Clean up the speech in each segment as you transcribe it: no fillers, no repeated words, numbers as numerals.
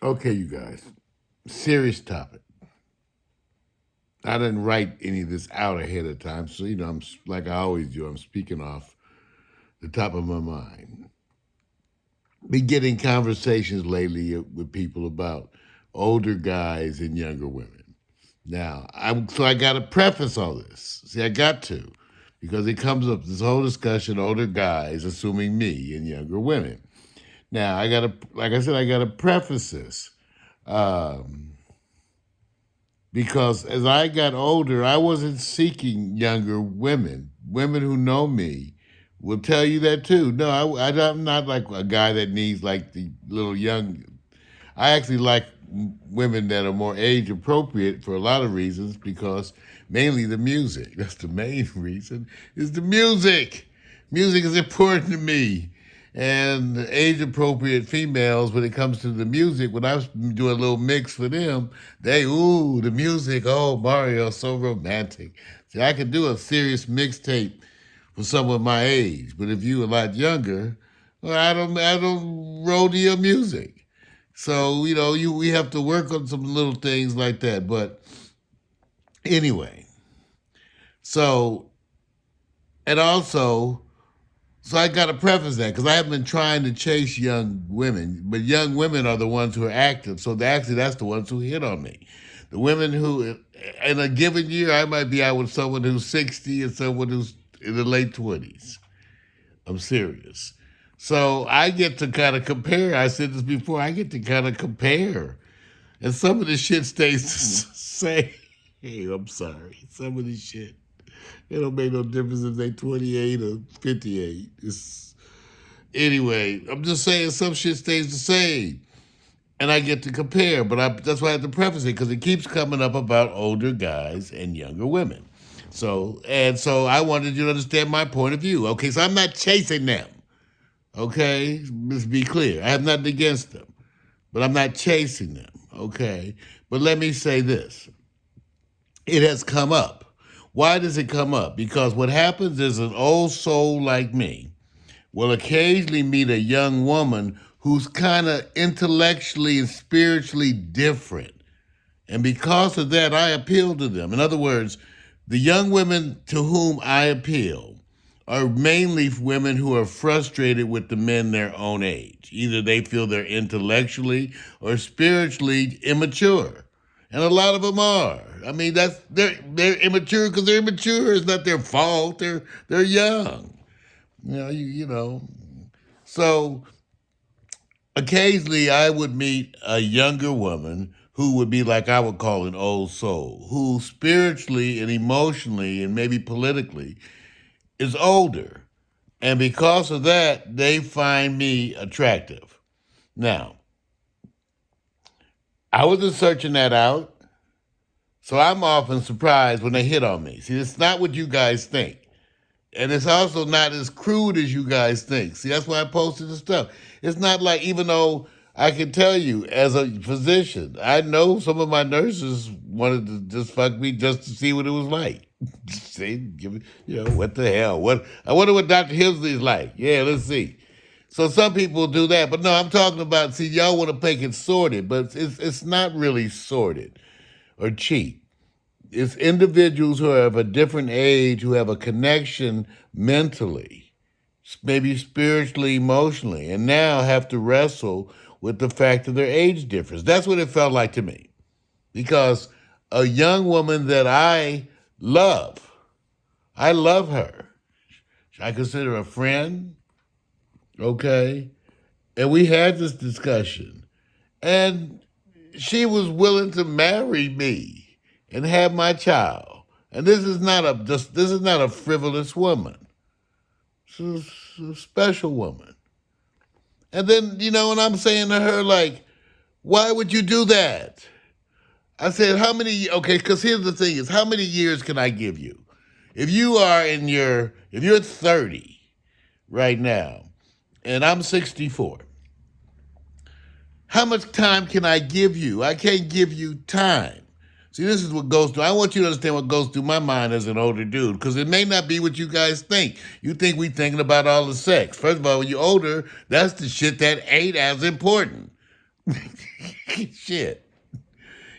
Okay, you guys. Serious topic. I didn't write any of this out ahead of time, so I'm like I always do. I'm speaking off the top of my mind. Been getting conversations lately with people about older guys and younger women. Now, I got to preface all this. See, I got to because it comes up this whole discussion: older guys assuming me and younger women. Now, like I said, I got to preface this. Um, because as I got older, I wasn't seeking younger women. Women who know me will tell you that too. No, I'm not like a guy that needs like the little young. I actually like women that are more age appropriate for a lot of reasons because mainly the music. That's the main reason is the music. Music is important to me. And age appropriate females, when it comes to the music, when I was doing a little mix for them, the music, oh, Mario, so romantic. See, I could do a serious mixtape for someone my age, but if you a lot younger, well, I don't roll to your music. So, we have to work on some little things like that. But anyway, so, and also, so I got to preface that because I haven't been trying to chase young women, but young women are the ones who are active. So actually, that's the ones who hit on me. The women who, in a given year, I might be out with someone who's 60 and someone who's in the late 20s. I'm serious. So I get to kind of compare. I said this before. I get to kind of compare, and some of the shit stays the same. Hey, I'm sorry. Some of this shit. It don't make no difference if they 28 or 58. Anyway, I'm just saying some shit stays the same. And I get to compare, but that's why I have to preface it because it keeps coming up about older guys and younger women. So I wanted you to understand my point of view. Okay, so I'm not chasing them. Okay, let's be clear. I have nothing against them, but I'm not chasing them. Okay, but let me say this: it has come up. Why does it come up? Because what happens is an old soul like me will occasionally meet a young woman who's kind of intellectually and spiritually different. And because of that, I appeal to them. In other words, the young women to whom I appeal are mainly women who are frustrated with the men their own age. Either they feel they're intellectually or spiritually immature. And a lot of them are. I mean, they're immature because they're immature. It's not their fault. They're young. You know. So occasionally I would meet a younger woman who would be like I would call an old soul, who spiritually and emotionally and maybe politically is older. And because of that, they find me attractive. Now, I wasn't searching that out, so I'm often surprised when they hit on me. See, it's not what you guys think. And it's also not as crude as you guys think. See, that's why I posted the stuff. It's not like, even though I can tell you, as a physician, I know some of my nurses wanted to just fuck me just to see what it was like. See, what the hell? I wonder what Dr. Hemsley is like. Yeah, let's see. So some people do that, but no, I'm talking about. See, y'all want to make it sorted, but it's not really sorted or cheap. It's individuals who are of a different age who have a connection mentally, maybe spiritually, emotionally, and now have to wrestle with the fact of their age difference. That's what it felt like to me. Because a young woman that I love her. I consider her a friend, okay? And we had this discussion. And she was willing to marry me and have my child. And this is not a frivolous woman. She's a special woman. And then, when I'm saying to her, like, why would you do that? I said, okay, because here's the thing is, how many years can I give you? If you're 30 right now, and I'm 64, how much time can I give you? I can't give you time. See, this is what goes through. I want you to understand what goes through my mind as an older dude, because it may not be what you guys think. You think we thinking about all the sex. First of all, when you're older, that's the shit that ain't as important. Shit.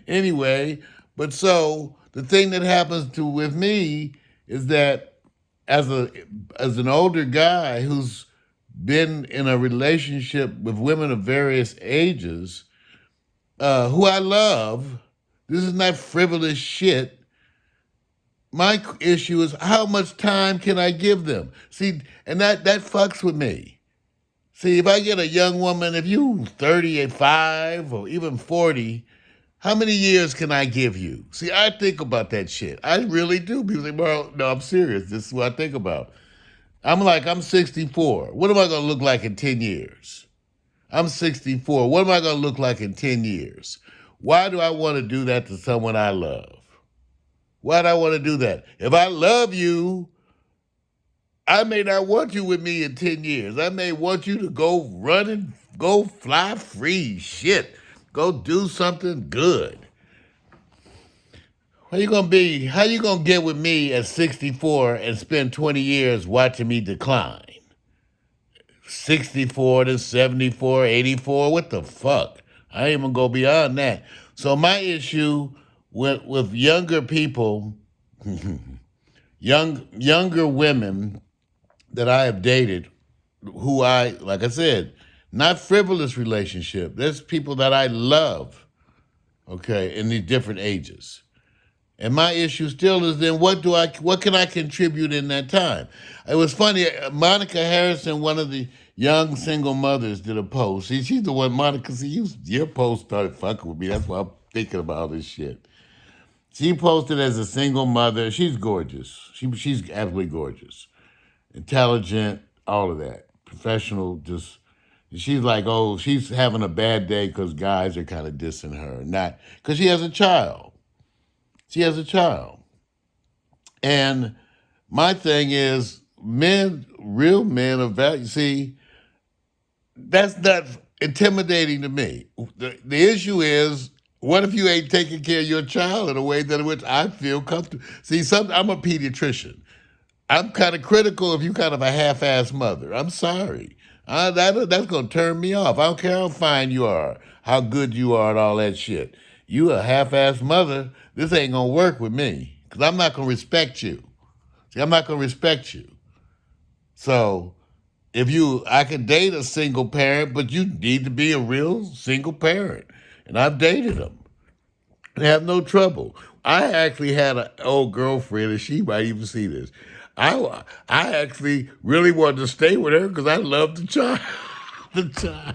Anyway, but so the thing that happens to with me is that as a as an older guy who's been in a relationship with women of various ages, who I love, this is not frivolous shit. My issue is how much time can I give them? See, and that fucks with me. See, if I get a young woman, if you 35 or even 40, how many years can I give you? See, I think about that shit. I really do. People say, well, no, I'm serious. This is what I think about. I'm 64. What am I going to look like in 10 years? I'm 64. What am I going to look like in 10 years? Why do I want to do that to someone I love? Why do I want to do that? If I love you, I may not want you with me in 10 years. I may want you to go run and go fly free. Shit. Go do something good. How you gonna get with me at 64 and spend 20 years watching me decline? 64 to 74, 84, what the fuck? I ain't even go beyond that. So my issue with younger people, younger women that I have dated, who like I said, not frivolous relationship. There's people that I love, okay, in these different ages. And my issue still is then what can I contribute in that time? It was funny, Monica Harrison, one of the young single mothers, did a post. See, she's the one, Monica, your post started fucking with me. That's why I'm thinking about all this shit. She posted as a single mother. She's gorgeous. She's absolutely gorgeous. Intelligent, all of that. Professional, just, she's like, oh, she's having a bad day because guys are kind of dissing her. Not, because she has a child. She has a child. And my thing is, real men of value, see, that's not intimidating to me. The issue is, what if you ain't taking care of your child in a way that in which I feel comfortable? See, I'm a pediatrician. I'm kind of critical if you kind of a half-ass mother. I'm sorry. That's going to turn me off. I don't care how fine you are, how good you are, and all that shit. You a half-ass mother, this ain't going to work with me because I'm not going to respect you. See, I'm not going to respect you. So I could date a single parent, but you need to be a real single parent. And I've dated them and have no trouble. I actually had an old girlfriend, and she might even see this. I actually really wanted to stay with her because I loved the child. the child.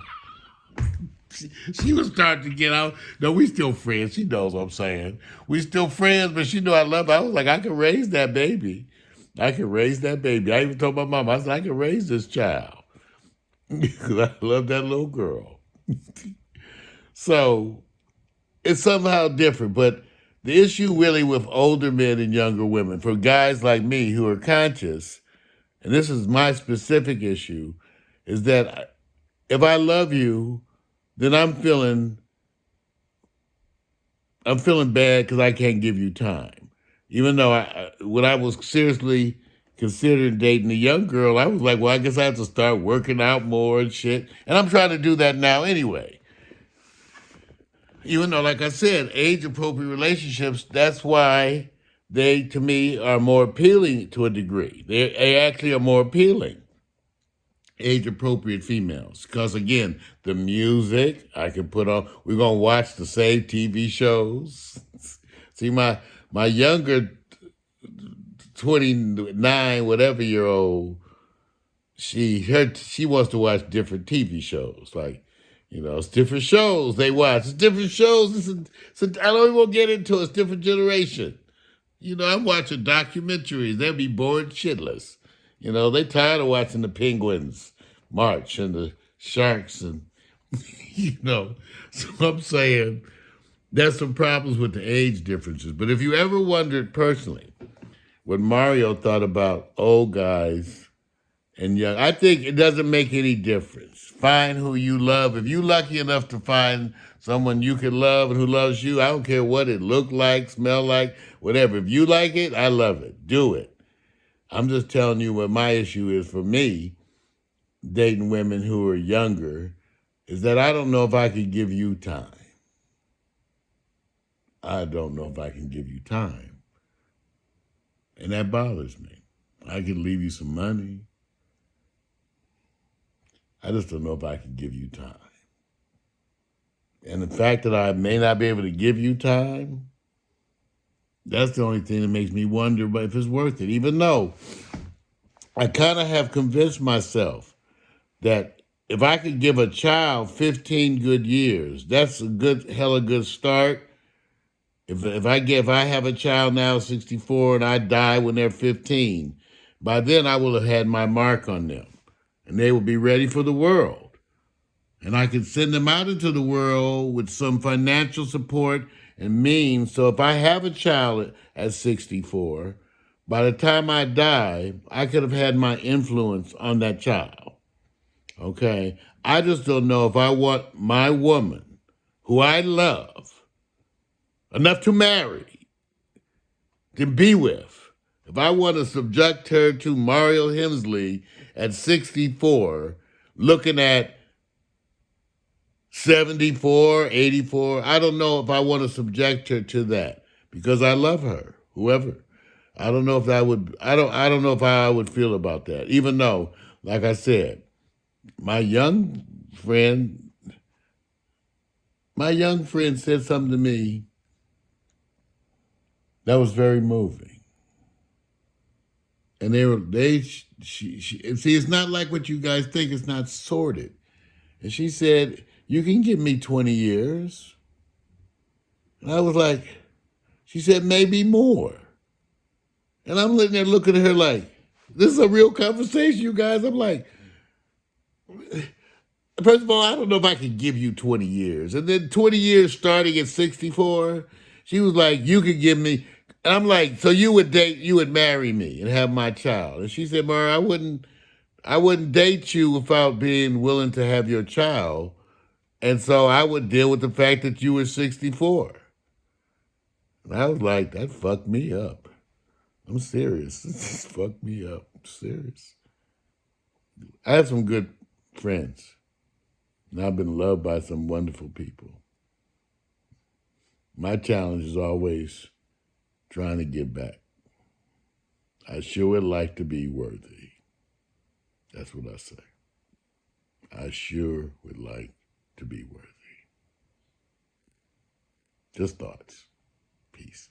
She was starting to get out. No, we still friends. She knows what I'm saying. We still friends, but she knew I love her. I was like, I can raise that baby. I can raise that baby. I even told my mom, I said, I can raise this child. Because I love that little girl. So it's somehow different. But the issue really with older men and younger women, for guys like me who are conscious, and this is my specific issue, is that if I love you, then I'm feeling bad because I can't give you time. Even though when I was seriously considering dating a young girl, I was like, well, I guess I have to start working out more and shit. And I'm trying to do that now anyway. Even though, like I said, age-appropriate relationships, that's why they, to me, are more appealing to a degree. They actually are more appealing. Age-appropriate females. Because, again, the music I can put on, we're going to watch the same TV shows. See, my younger 29, whatever year old, she wants to watch different TV shows. Like, it's different shows they watch. It's different shows. I don't even want to get into it. It's different generation. I'm watching documentaries. They'll be bored shitless. They tired of watching the penguins march and the sharks and, So I'm saying there's some problems with the age differences. But if you ever wondered personally what Mario thought about old guys and young, I think it doesn't make any difference. Find who you love. If you're lucky enough to find someone you can love and who loves you, I don't care what it look like, smell like, whatever. If you like it, I love it. Do it. I'm just telling you what my issue is for me, dating women who are younger, is that I don't know if I could give you time. I don't know if I can give you time. And that bothers me. I could leave you some money. I just don't know if I can give you time. And the fact that I may not be able to give you time, that's the only thing that makes me wonder if it's worth it. Even though I kind of have convinced myself that if I could give a child 15 good years, that's a good, hella good start. If I have a child now 64 and I die when they're 15, by then I will have had my mark on them, and they will be ready for the world. And I could send them out into the world with some financial support and means. So if I have a child at 64, by the time I die, I could have had my influence on that child. Okay? I just don't know if I want my woman, who I love, enough to marry, to be with, if I want to subject her to Mario Hemsley at 64, looking at 74, 84. I don't know if I want to subject her to that because I love her, whoever. I don't know if I don't know if how I would feel about that. Even though, like I said, my young friend, my young friend said something to me that was very moving. And see, it's not like what you guys think. It's not sordid. And she said, "You can give me 20 years." And I was like, she said, "Maybe more." And I'm sitting there looking at her like, this is a real conversation, you guys. I'm like, first of all, I don't know if I can give you 20 years. And then 20 years starting at 64, she was like, you could give me. And I'm like, so you would marry me and have my child. And she said, Mara, I wouldn't date you without being willing to have your child. And so I would deal with the fact that you were 64. And I was like, that fucked me up. I'm serious. This fucked me up. I'm serious. I have some good friends, and I've been loved by some wonderful people. My challenge is always trying to give back. I sure would like to be worthy. That's what I say. I sure would like to be worthy. Just thoughts. Peace.